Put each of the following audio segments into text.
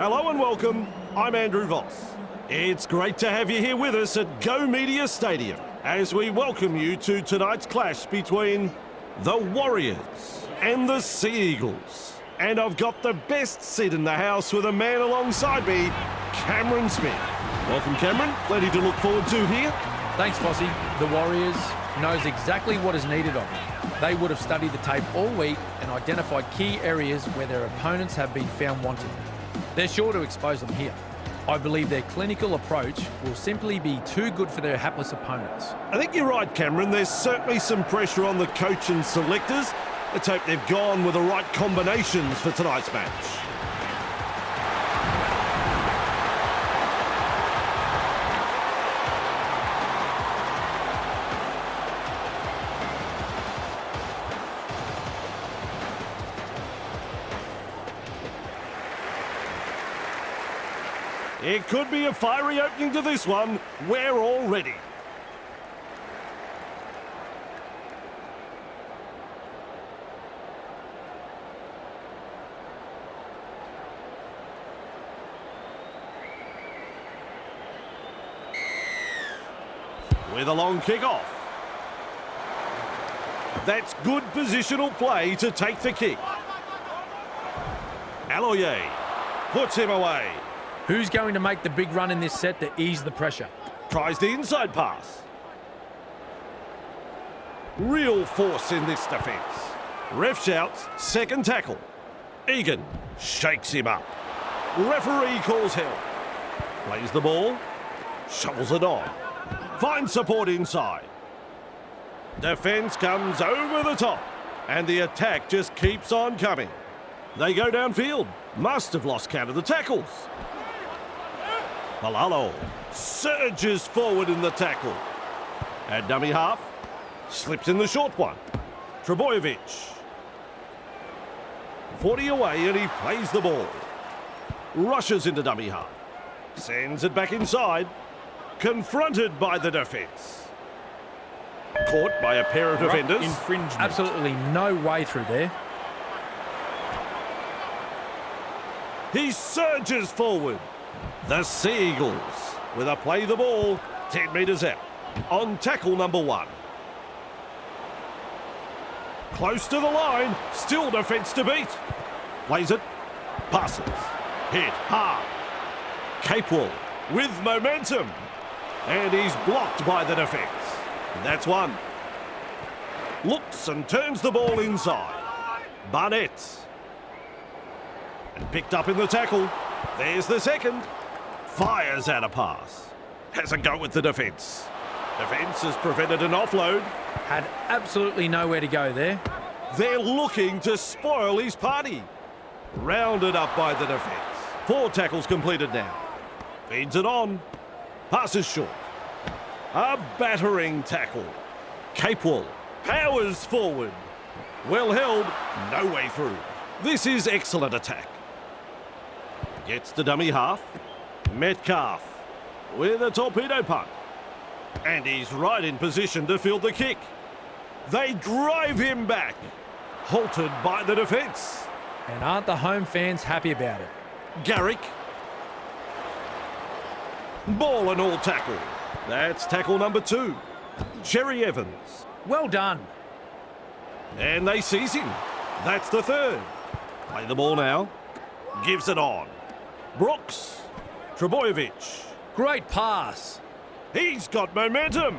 Hello and welcome, I'm Andrew Voss. It's great to have you here with us at Go Media Stadium as we welcome you to tonight's clash between the Warriors and the Sea Eagles. And I've got the best seat in the house with a man alongside me, Cameron Smith. Welcome, Cameron. Plenty to look forward to here. Thanks, Fossey. The Warriors knows exactly what is needed of them. They would have studied the tape all week and identified key areas where their opponents have been found wanting. They're sure to expose them here. I believe their clinical approach will simply be too good for their hapless opponents. I think you're right, Cameron. There's certainly some pressure on the coach and selectors. Let's hope they've gone with the right combinations for tonight's match. It could be a fiery opening to this one. We're all ready. With a long kick-off. That's good positional play to take the kick. Aloye puts him away. Who's going to make the big run in this set to ease the pressure? Tries the inside pass. Real force in this defence. Ref shouts, second tackle. Egan shakes him up. Referee calls help. Plays the ball. Shovels it on. Finds support inside. Defence comes over the top. And the attack just keeps on coming. They go downfield. Must have lost count of the tackles. Malalo surges forward in the tackle. At dummy half, slips in the short one. Trebojevic. Footy away and he plays the ball. Rushes into dummy half. Sends it back inside. Confronted by the defence. Caught by a pair of defenders. Infringement. Absolutely no way through there. He surges forward. The Sea Eagles with a play the ball 10 metres out on tackle number 1. Close to the line, still defence to beat. Plays it, passes, hit hard. Capewell with momentum and he's blocked by the defence. That's one. Looks and turns the ball inside. Barnett. And picked up in the tackle. There's the second. Fires out a pass. Has a go with the defence. Defence has prevented an offload. Had absolutely nowhere to go there. They're looking to spoil his party. Rounded up by the defence. 4 tackles completed now. Feeds it on. Passes short. A battering tackle. Capewell powers forward. Well held. No way through. This is excellent attack. Gets to dummy half. Metcalf with a torpedo punt. And he's right in position to field the kick. They drive him back. Halted by the defence. And aren't the home fans happy about it? Garrick. Ball and all tackle. That's tackle number 2. Cherry Evans. Well done. And they seize him. That's the third. Play the ball now. Gives it on. Brooks. Trebojevic. Great pass. He's got momentum.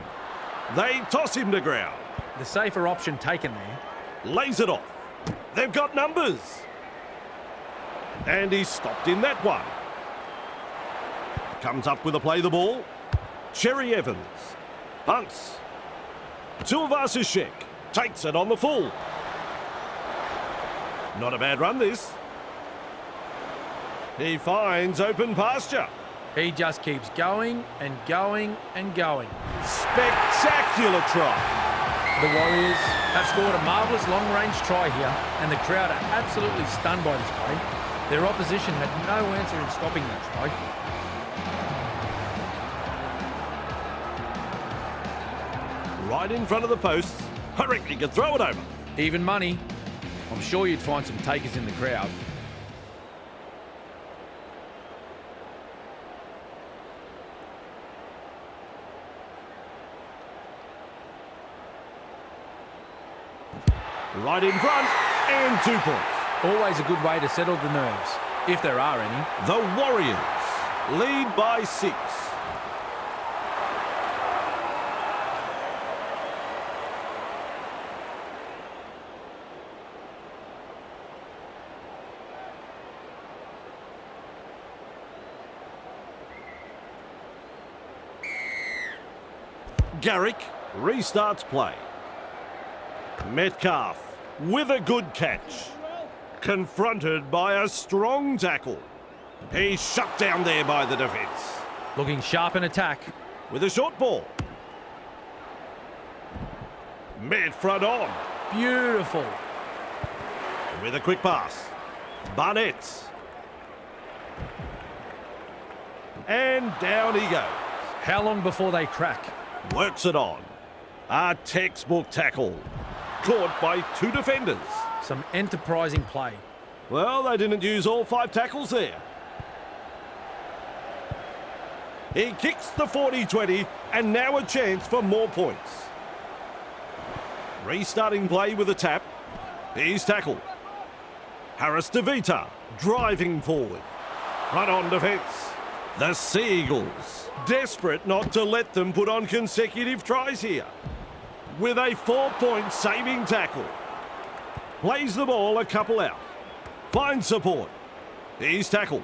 They toss him to ground. The safer option taken there. Lays it off. They've got numbers. And he's stopped in that one. Comes up with a play the ball. Cherry Evans. Punts. Tuivasa-Sheck takes it on the full. Not a bad run this. He finds open pasture. He just keeps going and going and going. Spectacular try. The Warriors have scored a marvellous long-range try here, and the crowd are absolutely stunned by this play. Their opposition had no answer in stopping that try. Right in front of the posts. I reckon he could throw it over. Even money. I'm sure you'd find some takers in the crowd. Right in front, and 2 points. Always a good way to settle the nerves, if there are any. The Warriors lead by 6. Garrick restarts play. Metcalf with a good catch. Confronted by a strong tackle. He's shut down there by the defence. Looking sharp in attack. With a short ball. Mid front on. Beautiful. With a quick pass. Barnett. And down he goes. How long before they crack? Works it on. A textbook tackle. Caught by 2 defenders. Some enterprising play. Well, they didn't use all 5 tackles there. He kicks the 40-20 and now a chance for more points. Restarting play with a tap. He's tackled. Harris DeVita driving forward. Right on defence. The Seagulls desperate not to let them put on consecutive tries here. With a 4-point saving tackle. Plays the ball a couple out. Finds support. He's tackled.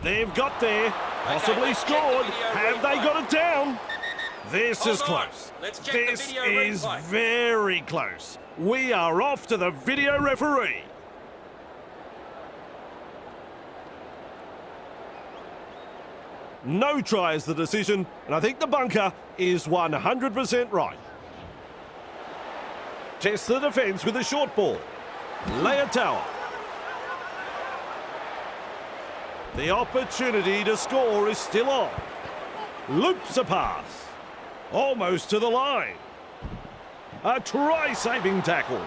They've got there. Possibly scored. Have they got it down? This is close. This is very close. We are off to the video referee. No try is the decision, and I think the bunker is 100% right. Test the defence with a short ball. Leotower. The opportunity to score is still on. Loops a pass. Almost to the line. A try-saving tackle.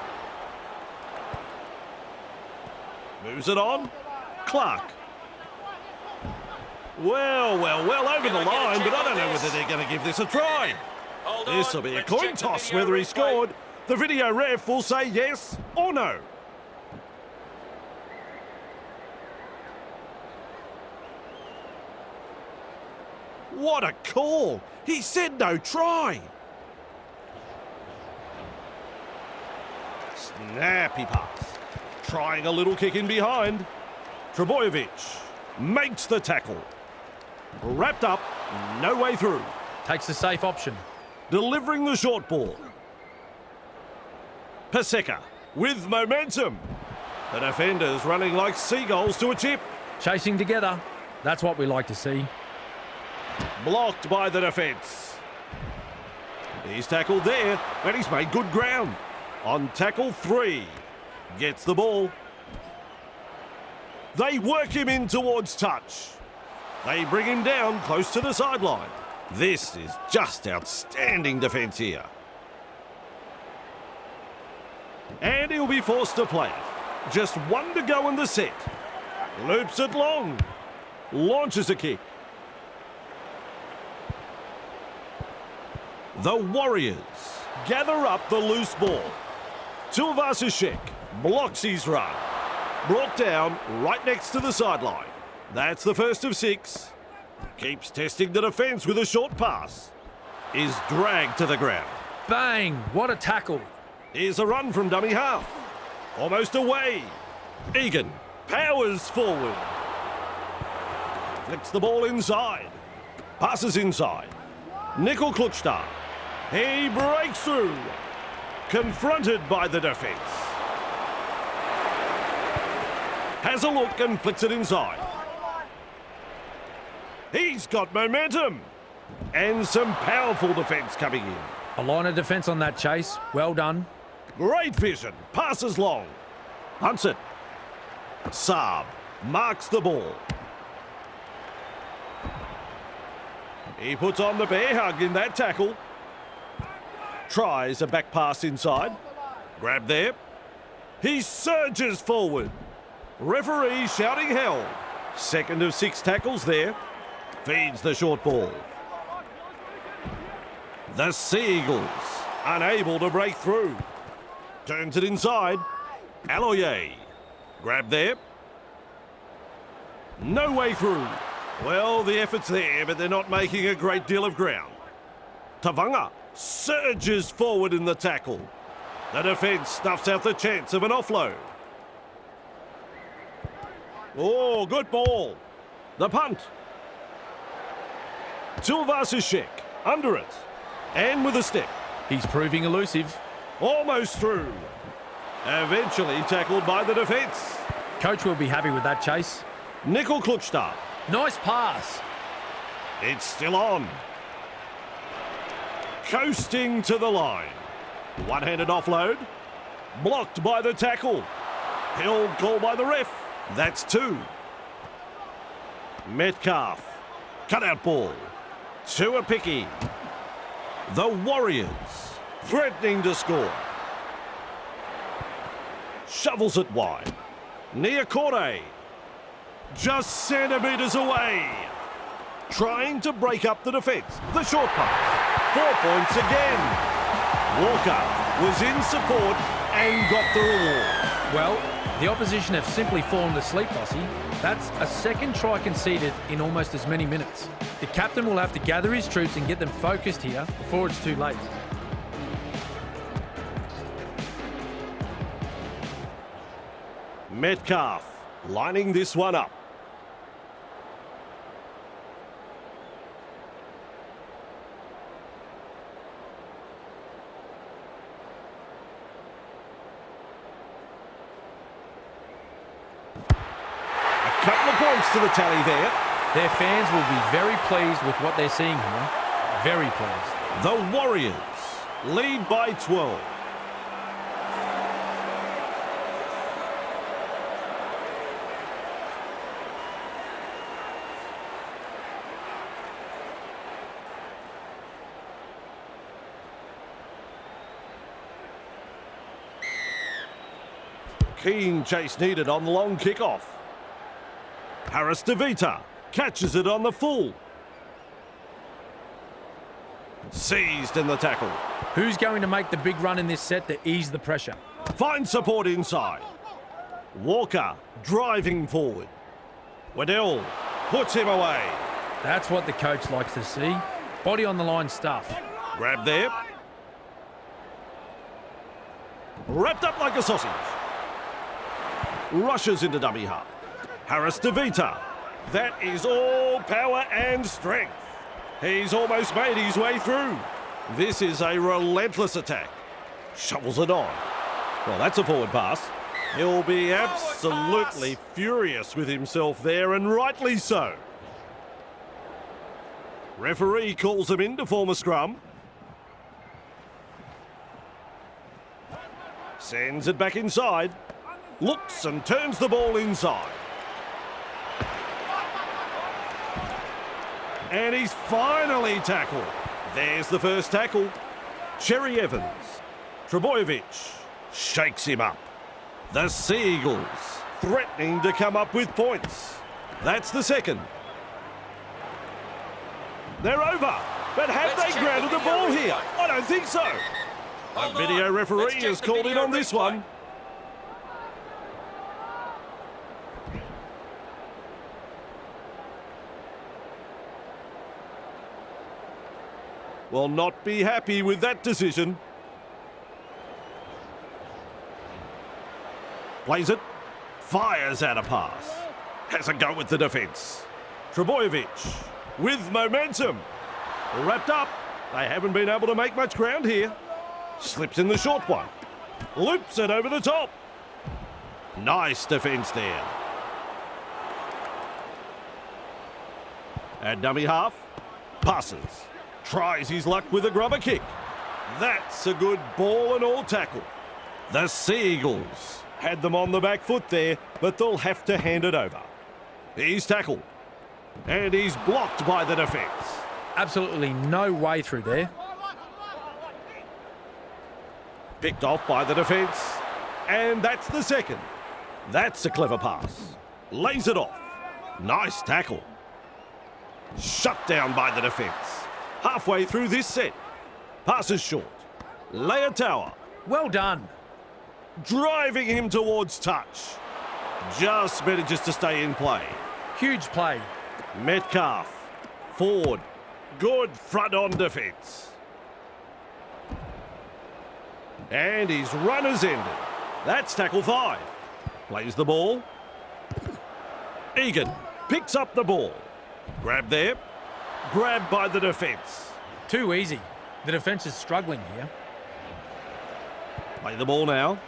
Moves it on. Clark. Well, over the line, but I don't know whether they're going to give this a try. This will be a coin toss whether he scored. The video ref will say yes or no. What a call! He said no try. Snappy pass. Trying a little kick in behind. Trebojevic makes the tackle. Wrapped up, no way through. Takes the safe option. Delivering the short ball. Paseka with momentum. The defenders running like seagulls to a chip. Chasing together. That's what we like to see. Blocked by the defence. He's tackled there, and he's made good ground. On tackle 3. Gets the ball. They work him in towards touch. They bring him down close to the sideline. This is just outstanding defence here. And he'll be forced to play it. Just 1 to go in the set. Loops it long. Launches a kick. The Warriors gather up the loose ball. Tuivasa-Sheck blocks his run. Brought down right next to the sideline. That's the first of 6. Keeps testing the defence with a short pass. Is dragged to the ground. Bang! What a tackle. Here's a run from dummy half. Almost away. Egan powers forward. Flicks the ball inside. Passes inside. Nickel Klukstad. He breaks through. Confronted by the defence. Has a look and flicks it inside. He's got momentum. And some powerful defence coming in. A line of defence on that chase. Well done. Great vision. Passes long. Hunts it. Saab marks the ball. He puts on the bear hug in that tackle. Tries a back pass inside. Grab there. He surges forward. Referee shouting hell. Second of 6 tackles there. Feeds the short ball. The Seagulls unable to break through. Turns it inside. Aloye. Grab there. No way through. Well, the effort's there, but they're not making a great deal of ground. Tavanga surges forward in the tackle. The defence snuffs out the chance of an offload. Oh, good ball. The punt. Silvasishek under it. And with a step. He's proving elusive. Almost through. Eventually tackled by the defence. Coach will be happy with that chase. Nickel Klukstad. Nice pass. It's still on. Coasting to the line. One-handed offload. Blocked by the tackle. Held call by the ref. That's 2. Metcalf. Cutout ball. Tuapiki. The Warriors. Threatening to score. Shovels it wide. Niakore. Just centimetres away. Trying to break up the defence. The short pass. 4 points again. Walker was in support and got the reward. Well, the opposition have simply fallen asleep, Bossy. That's a second try conceded in almost as many minutes. The captain will have to gather his troops and get them focused here before it's too late. Metcalf lining this one up. A couple of points to the tally there. Their fans will be very pleased with what they're seeing here. Very pleased. The Warriors lead by 12. Keen chase needed on the long kickoff. Harris DeVita catches it on the full. Seized in the tackle. Who's going to make the big run in this set to ease the pressure? Finds support inside. Walker driving forward. Waddell puts him away. That's what the coach likes to see. Body on the line stuff. Grab there. Wrapped up like a sausage. Rushes into dummy half. Harris DeVita. That is all power and strength. He's almost made his way through. This is a relentless attack. Shovels it on. Well, that's a forward pass. He'll be absolutely furious with himself there, and rightly so. Referee calls him in to form a scrum. Sends it back inside. Looks and turns the ball inside. And he's finally tackled. There's the first tackle. Cherry Evans. Trebojevic shakes him up. The Sea Eagles threatening to come up with points. That's the second. They're over. But have they grounded the ball here? I don't think so. A video referee has called in on this one. Will not be happy with that decision. Plays it. Fires out a pass. Has a go with the defence. Trebojevic with momentum. Wrapped up. They haven't been able to make much ground here. Slips in the short one. Loops it over the top. Nice defence there. At dummy half. Passes. Tries his luck with a grubber kick. That's a good ball and all tackle. The Sea Eagles had them on the back foot there, but they'll have to hand it over. He's tackled. And he's blocked by the defence. Absolutely no way through there. Picked off by the defence. And that's the second. That's a clever pass. Lays it off. Nice tackle. Shut down by the defence. Halfway through this set. Passes short. Leia Tower. Well done. driving him towards touch. Just manages to stay in play. Huge play. Metcalf, Ford, good front-on defence. And his run has ended. That's tackle 5. Plays the ball. Egan picks up the ball. Grab there. Grabbed by the defence. Too easy. The defence is struggling here. Play the ball now.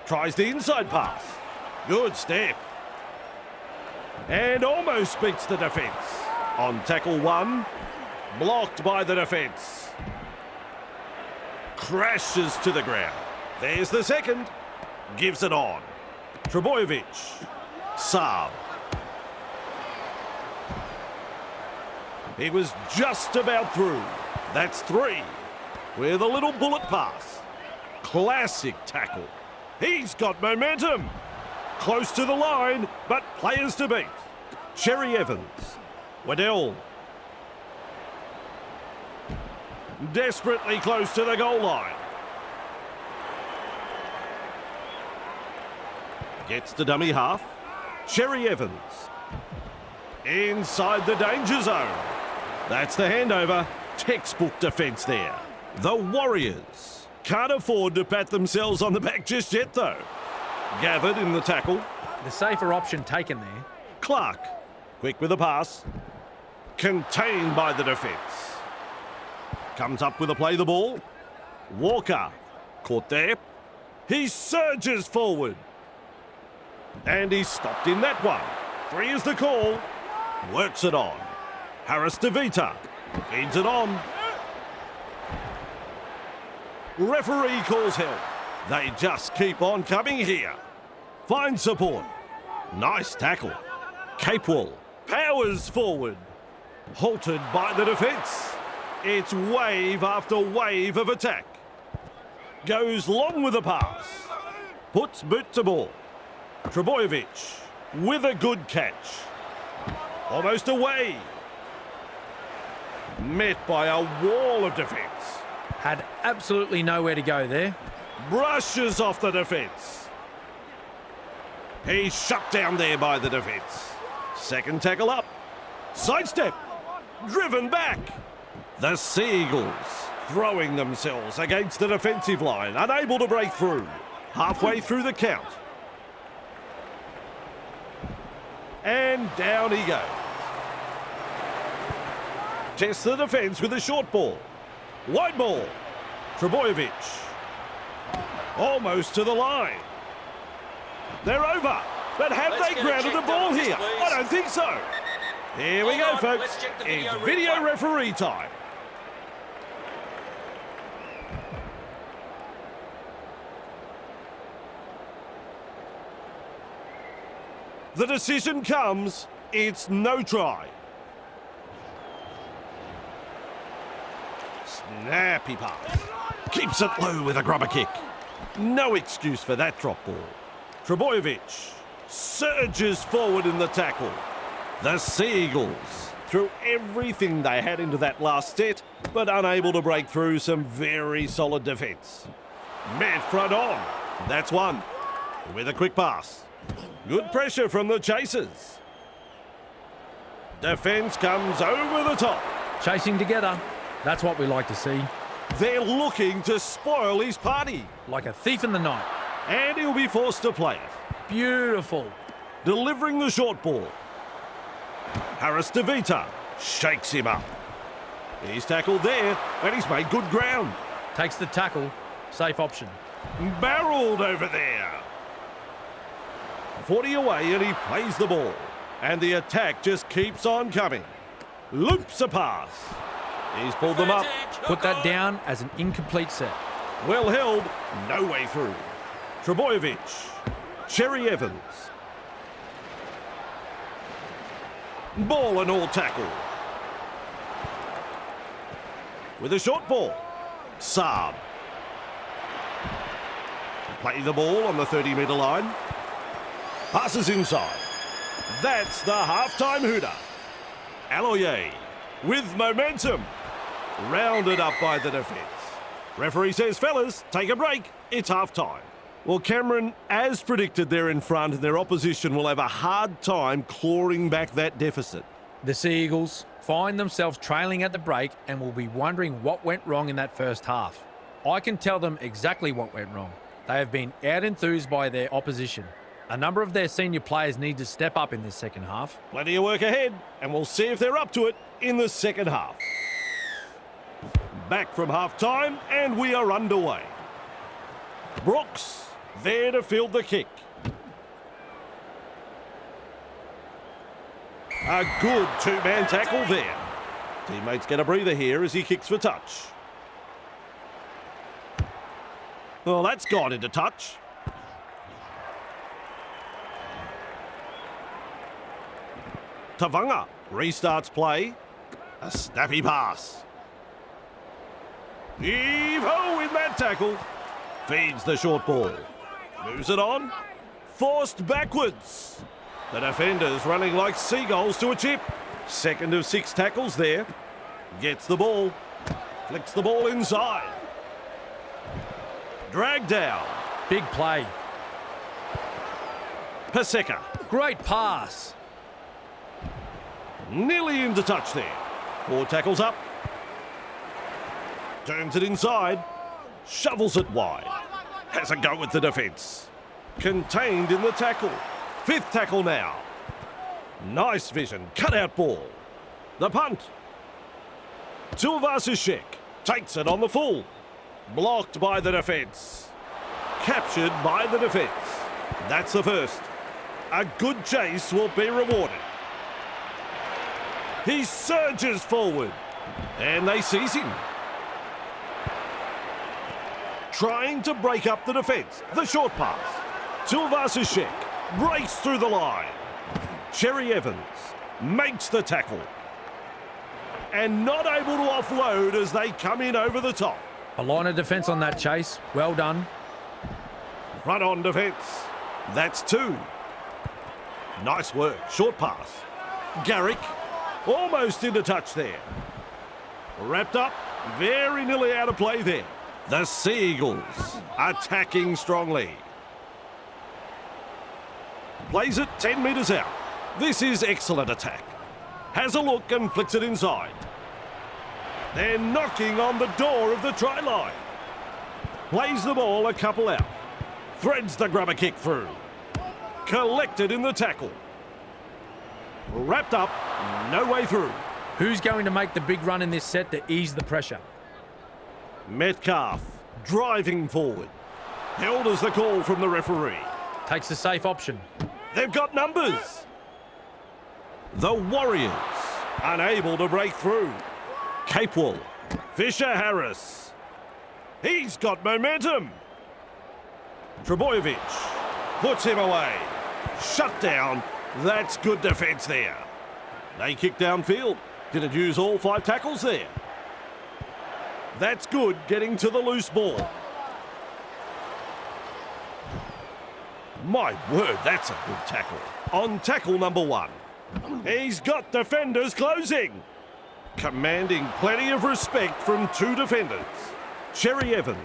Tries the inside pass. Good step. And almost beats the defence. On tackle 1. Blocked by the defence. Crashes to the ground. There's the second. Gives it on. Trebojevic. Saab. He was just about through. That's 3. With a little bullet pass. Classic tackle. He's got momentum. Close to the line, but players to beat. Cherry Evans. Waddell. Desperately close to the goal line. Gets to dummy half. Cherry Evans. Inside the danger zone. That's the handover. Textbook defence there. The Warriors can't afford to pat themselves on the back just yet, though. Gathered in the tackle. The safer option taken there. Clark, quick with a pass. Contained by the defence. Comes up with a play the ball. Walker, caught there. He surges forward. And he's stopped in that one. 3 is the call. Works it on. Harris DeVita feeds it on. Referee calls help. They just keep on coming here. Finds support. Nice tackle. Capewell powers forward. Halted by the defence. It's wave after wave of attack. Goes long with a pass. Puts boot to ball. Trebojevic with a good catch. Almost away. Met by a wall of defence. Had absolutely nowhere to go there. Brushes off the defence. He's shut down there by the defence. Second tackle up. Sidestep. Driven back. The Seagulls throwing themselves against the defensive line, unable to break through. Halfway through the count. And down he goes. Tests the defence with a short ball. Wide ball. Trebojevic. Almost to the line. They're over. But have they grounded the ball here? I don't think so. Here we go, folks. It's video referee time. The decision comes. It's no try. Snappy pass. Keeps it low with a grubber kick. No excuse for that drop ball. Trebojevic surges forward in the tackle. The Seagulls threw everything they had into that last set, but unable to break through some very solid defence. Met front on. That's one. With a quick pass. Good pressure from the chasers. Defence comes over the top. Chasing together. That's what we like to see. They're looking to spoil his party. Like a thief in the night. And he'll be forced to play it. Beautiful. Delivering the short ball. Harris DeVita shakes him up. He's tackled there, and he's made good ground. Takes the tackle. Safe option. Barreled over there. 40 away, and he plays the ball. And the attack just keeps on coming. Loops a pass. He's pulled them up. Put that down as an incomplete set. Well held, no way through. Trebojevic. Cherry Evans. Ball and all tackle. With a short ball. Saab. Play the ball on the 30-metre line. Passes inside. That's the half-time hooter. Aloye with momentum. Rounded up by the defence. Referee says, fellas, take a break. It's half-time. Well, Cameron, as predicted, they're in front and their opposition will have a hard time clawing back that deficit. The Sea Eagles find themselves trailing at the break and will be wondering what went wrong in that first half. I can tell them exactly what went wrong. They have been out-enthused by their opposition. A number of their senior players need to step up in this second half. Plenty of work ahead, and we'll see if they're up to it in the second half. Back from half-time, and we are underway. Brooks there to field the kick. A good two-man tackle there. Teammates get a breather here as he kicks for touch. Well, that's gone into touch. Tavanga restarts play. A snappy pass. Heave-ho in that tackle. Feeds the short ball. Moves it on. Forced backwards. The defenders running like seagulls to a chip. Second of 6 tackles there. Gets the ball. Flicks the ball inside. Drag down. Big play. Paseka. Great pass. Nearly into touch there. 4 tackles up. Turns it inside. Shovels it wide. Has a go with the defence. Contained in the tackle. 5th tackle now. Nice vision. Cut-out ball. The punt. Tuivasa-Sheck takes it on the full. Blocked by the defence. Captured by the defence. That's the first. A good chase will be rewarded. He surges forward. And they seize him. Trying to break up the defence. The short pass. Tuivasa-Sheck breaks through the line. Cherry Evans makes the tackle. And not able to offload as they come in over the top. A line of defence on that chase. Well done. Run on defence. That's 2. Nice work. Short pass. Garrick almost into touch there. Wrapped up. Very nearly out of play there. The Sea Eagles attacking strongly. Plays it 10 metres out. This is excellent attack. Has a look and flicks it inside. They're knocking on the door of the try line. Plays the ball a couple out. Threads the grubber kick through. Collected in the tackle. Wrapped up, no way through. Who's going to make the big run in this set to ease the pressure? Metcalf driving forward. Held as the call from the referee. Takes the safe option. They've got numbers. The Warriors unable to break through. Capewell. Fisher-Harris. He's got momentum. Trebojevic puts him away. Shut down. That's good defence there. They kick downfield. Didn't use all 5 tackles there. That's good, getting to the loose ball. My word, that's a good tackle. On tackle number 1. He's got defenders closing. Commanding plenty of respect from 2 defenders. Cherry Evans.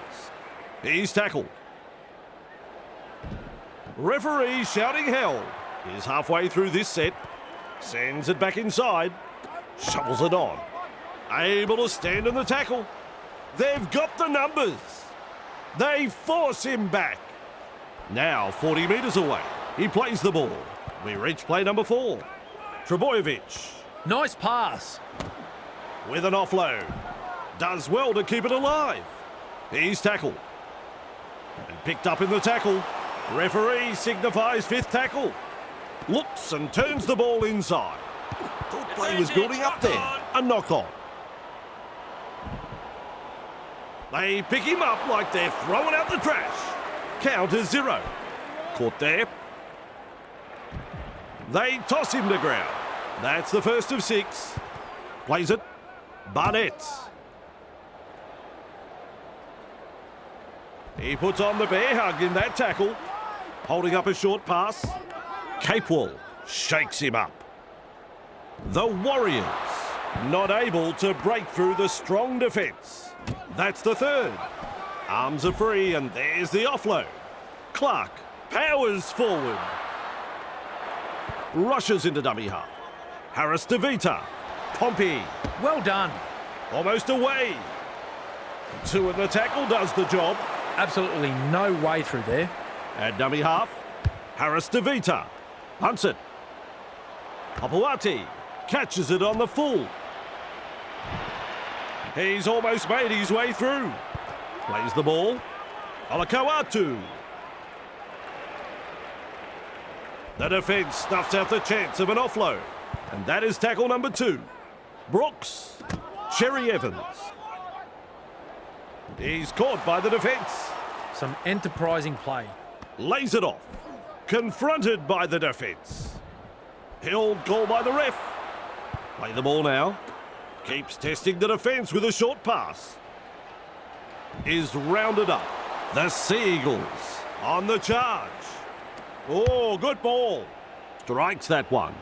He's tackled. Referee shouting hell. He's halfway through this set. Sends it back inside. Shovels it on. Able to stand in the tackle. They've got the numbers. They force him back. Now 40 metres away. He plays the ball. We reach play number 4. Trebojevic. Nice pass. With an offload. Does well to keep it alive. He's tackled. And picked up in the tackle. Referee signifies 5th tackle. Looks and turns the ball inside. Thought play was building up there. A knock on. They pick him up like they're throwing out the trash. Count is 0. Caught there. They toss him to ground. That's the first of 6. Plays it. Barnett. He puts on the bear hug in that tackle. Holding up a short pass. Capewell shakes him up. The Warriors not able to break through the strong defence. That's the 3rd. Arms are free and there's the offload. Clark powers forward. Rushes into dummy half. Harris to Vita. Pompey. Well done. Almost away. Two in the tackle does the job. Absolutely no way through there. At dummy half. Harris to Vita. Hunts it. Papuati catches it on the full. He's almost made his way through. Plays the ball. Olakau'atu. The defence snuffs out the chance of an offload. And that is tackle number 2. Brooks. Cherry Evans. He's caught by the defence. Some enterprising play. Lays it off. Confronted by the defence. Held goal by the ref. Play the ball now. Keeps testing the defence with a short pass. Is rounded up. The Seagulls on the charge. Oh, good ball. Strikes that one.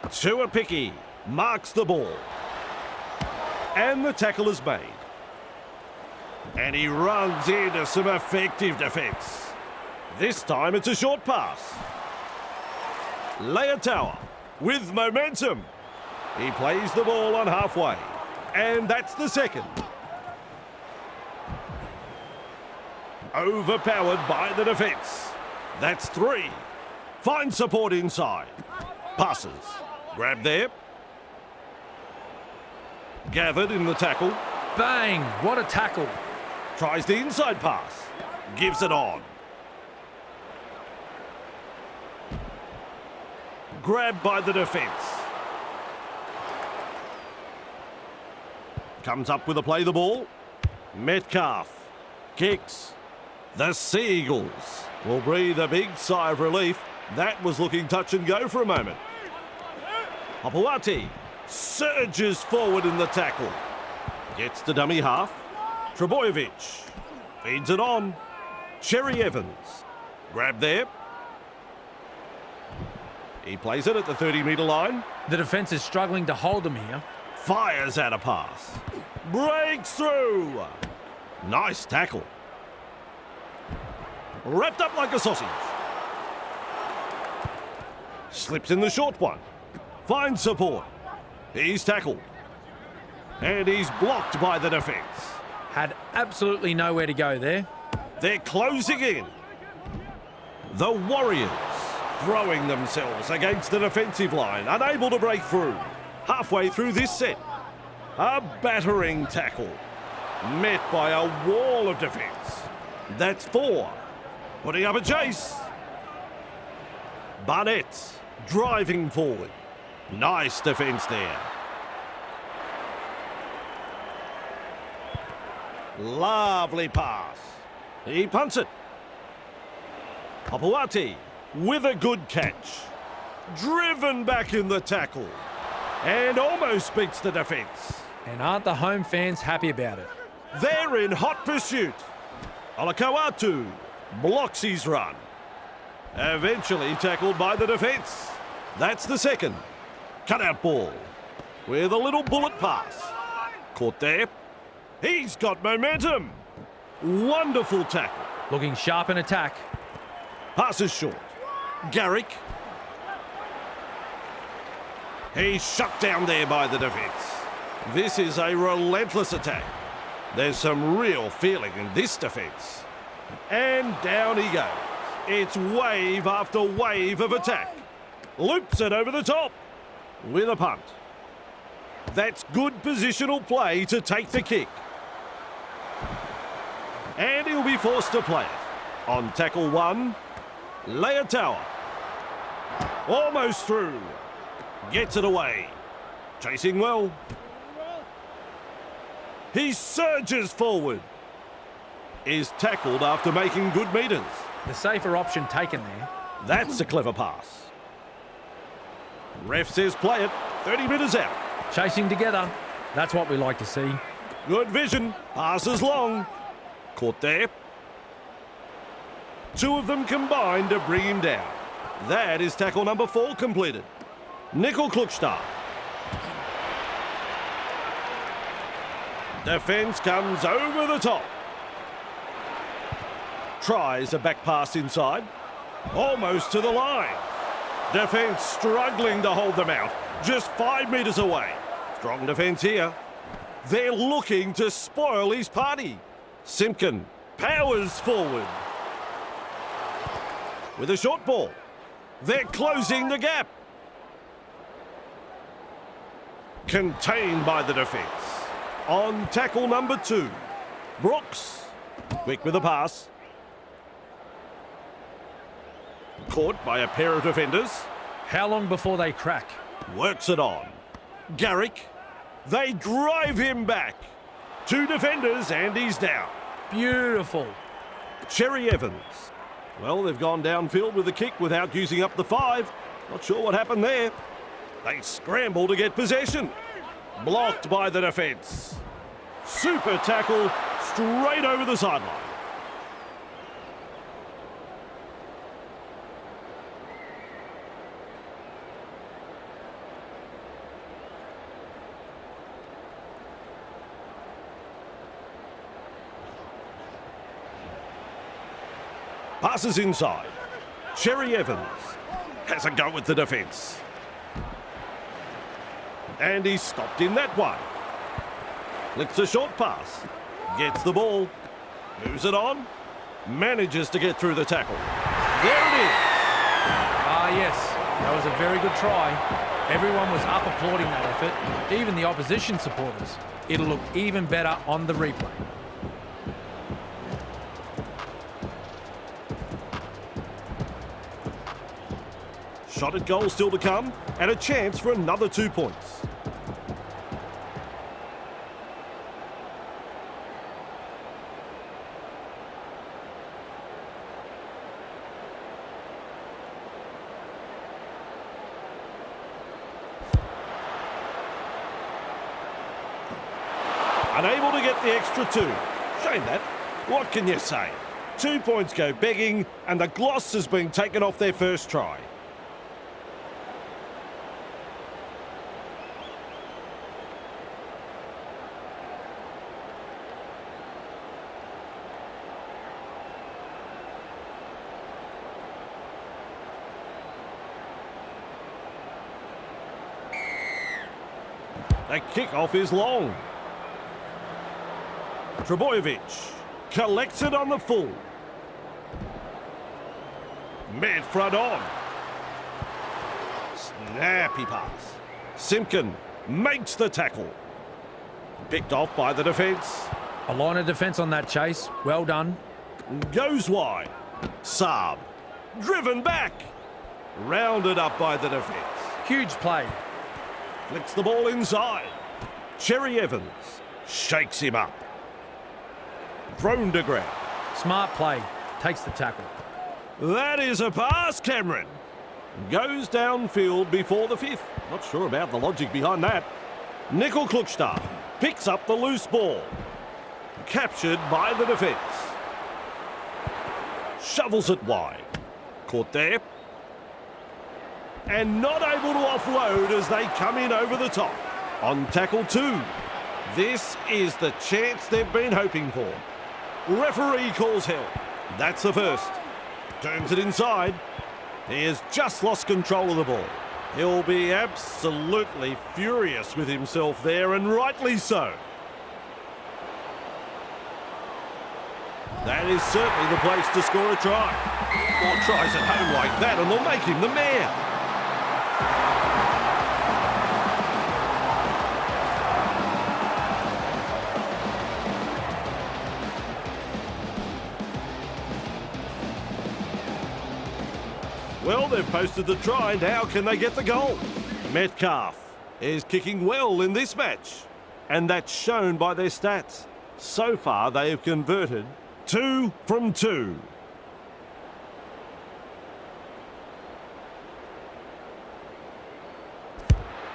Tuapiki marks the ball. And the tackle is made. And he runs into some effective defence. This time it's a short pass. Leotower with momentum. He plays the ball on halfway. And that's the second. Overpowered by the defence. That's 3. Finds support inside. Passes. Grab there. Gathered in the tackle. Bang! What a tackle. Tries the inside pass. Gives it on. Grabbed by the defence. Comes up with a play the ball. Metcalf. Kicks. The Seagulls will breathe a big sigh of relief. That was looking touch and go for a moment. Papuati surges forward in the tackle. Gets to dummy half. Trebojevic feeds it on. Cherry Evans. Grab there. He plays it at the 30-metre line. The defence is struggling to hold him here. Fires out a pass. Breaks through. Nice tackle. Wrapped up like a sausage. Slips in the short one. Finds support. He's tackled. And he's blocked by the defence. Had absolutely nowhere to go there. They're closing in. The Warriors throwing themselves against the defensive line, unable to break through. Halfway through this set, a battering tackle, met by a wall of defence. That's 4. Putting up a chase. Barnett driving forward. Nice defence there. Lovely pass. He punts it. Papuati with a good catch. Driven back in the tackle. And almost beats the defence. And aren't the home fans happy about it? They're in hot pursuit. Olakau'atu blocks his run. Eventually tackled by the defence. That's the second. Cutout ball with a little bullet pass. Caught there. He's got momentum. Wonderful tackle. Looking sharp in attack. Passes short. Garrick. He's shut down there by the defence. This is a relentless attack. There's some real feeling in this defence. And down he goes. It's wave after wave of attack. Loops it over the top with a punt. That's good positional play to take the kick. And he'll be forced to play it. On tackle 1, Leotower. Almost through. Gets it away. Chasing well. He surges forward. Is tackled after making good metres. The safer option taken there. That's a clever pass. Ref says play it. 30 metres out. Chasing together. That's what we like to see. Good vision. Passes long. Caught there. 2 of them combined to bring him down. That is tackle number 4 completed. Nickel Klukstad. Defence comes over the top. Tries a back pass inside. Almost to the line. Defence struggling to hold them out. Just 5 metres away. Strong defence here. They're looking to spoil his party. Simpkin powers forward. With a short ball. They're closing the gap. Contained by the defence. On tackle number 2. Brooks. Quick with the pass. Caught by a pair of defenders. How long before they crack? Works it on. Garrick. They drive him back. 2 defenders and he's down. Beautiful. Cherry Evans. Well, they've gone downfield with the kick without using up the 5. Not sure what happened there. They scramble to get possession. Blocked by the defence. Super tackle straight over the sideline. Passes inside. Cherry Evans has a go at the defence. And he's stopped in that one. Flicks a short pass. Gets the ball. Moves it on. Manages to get through the tackle. There it is. Ah, yes. That was a very good try. Everyone was up applauding that effort, even the opposition supporters. It'll look even better on the replay. Shot at goal still to come, and a chance for another 2 points. Unable to get the extra 2. Shame that. What can you say? 2 points go begging, and the gloss has been taken off their first try. The kick-off is long. Trebojevic collects it on the full. Mid front on. Snappy pass. Simpkin makes the tackle. Picked off by the defence. A line of defence on that chase. Well done. Goes wide. Saab. Driven back. Rounded up by the defence. Huge play. Flicks the ball inside. Cherry Evans shakes him up. Thrown to ground. Smart play. Takes the tackle. That is a pass, Cameron. Goes downfield before the 5th. Not sure about the logic behind that. Nickel Klukstad picks up the loose ball. Captured by the defence. Shovels it wide. Caught there. And not able to offload as they come in over the top. On tackle 2. This is the chance they've been hoping for. Referee calls help. That's the first. Turns it inside. He has just lost control of the ball. He'll be absolutely furious with himself there, and rightly so. That is certainly the place to score a try. 4 tries at home like that and they'll make him the mayor. Well, they've posted the try. Now can they get the goal? Metcalf is kicking well in this match. And that's shown by their stats. So far, they have converted 2 from 2.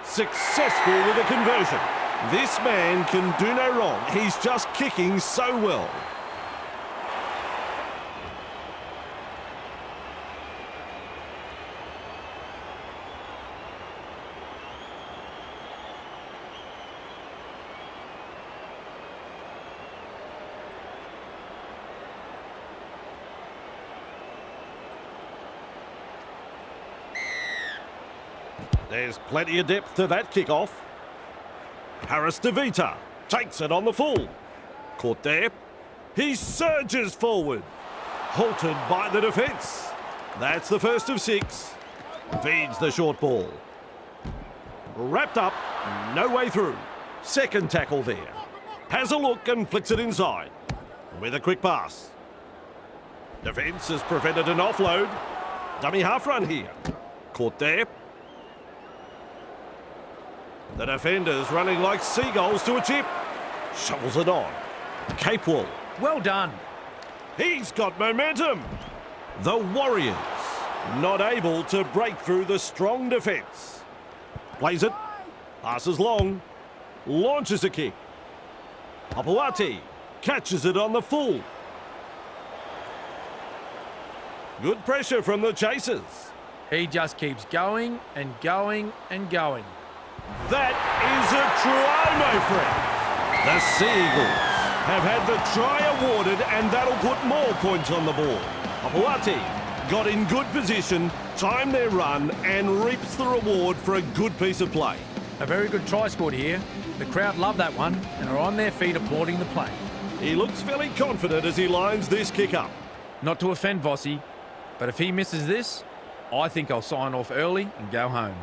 Successful with a conversion. This man can do no wrong. He's just kicking so well. There's plenty of depth to that kick-off. Harris DeVita takes it on the full. Caught there. He surges forward. Halted by the defence. That's the first of 6. Feeds the short ball. Wrapped up. No way through. Second tackle there. Has a look and flicks it inside. With a quick pass. Defence has prevented an offload. Dummy half run here. Caught there. The defenders running like seagulls to a chip. Shovels it on. Capewell. Well done. He's got momentum. The Warriors not able to break through the strong defence. Plays it. Passes long. Launches a kick. Papuati catches it on the full. Good pressure from the chasers. He just keeps going and going and going. That is a try, my friend. The Seagulls have had the try awarded, and that'll put more points on the board. Papuati got in good position, timed their run, and reaps the reward for a good piece of play. A very good try scored here. The crowd love that one and are on their feet applauding the play. He looks fairly confident as he lines this kick up. Not to offend Vossi, but if he misses this, I think I'll sign off early and go home.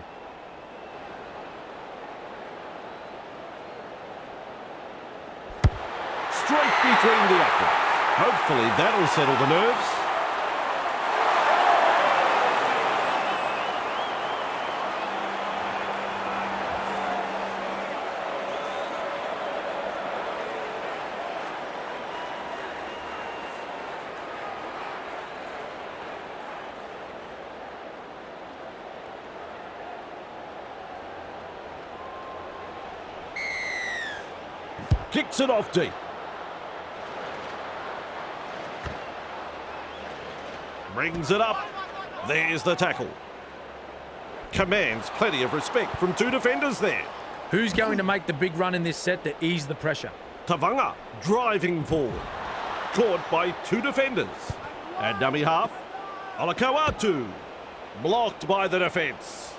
Straight between the uprights. Hopefully that'll settle the nerves. Kicks it off deep. Brings it up. There's the tackle. Commands plenty of respect from 2 defenders there. Who's going to make the big run in this set to ease the pressure? Tavanga driving forward. Caught by 2 defenders. At dummy half, Olakau'atu blocked by the defence.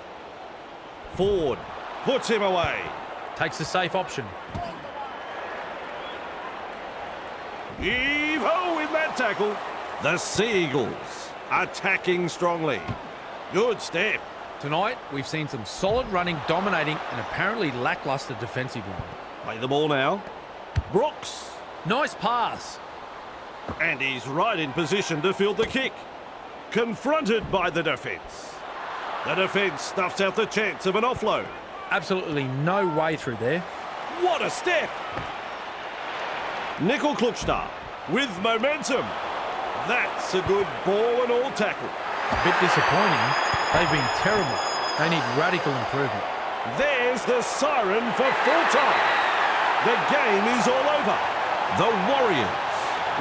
Ford puts him away. Takes the safe option. Heave-ho in that tackle. The Seagulls attacking strongly. Good step. Tonight, we've seen some solid running, dominating, and apparently lacklustre defensive line. Play the ball now. Brooks. Nice pass. And he's right in position to field the kick. Confronted by the defence. The defence stuffs out the chance of an offload. Absolutely no way through there. What a step! Nickel Klukstad with momentum. That's a good ball and all tackle. A bit disappointing. They've been terrible. They need radical improvement. There's the siren for full time. The game is all over. The Warriors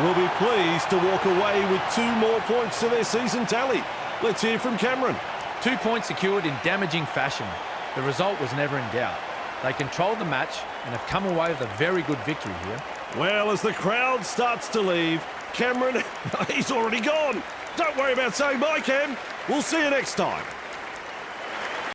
will be pleased to walk away with 2 more points to their season tally. Let's hear from Cameron. 2 points secured in damaging fashion. The result was never in doubt. They controlled the match and have come away with a very good victory here. Well, as the crowd starts to leave, Cameron, he's already gone. Don't worry about saying bye, Cam. We'll see you next time.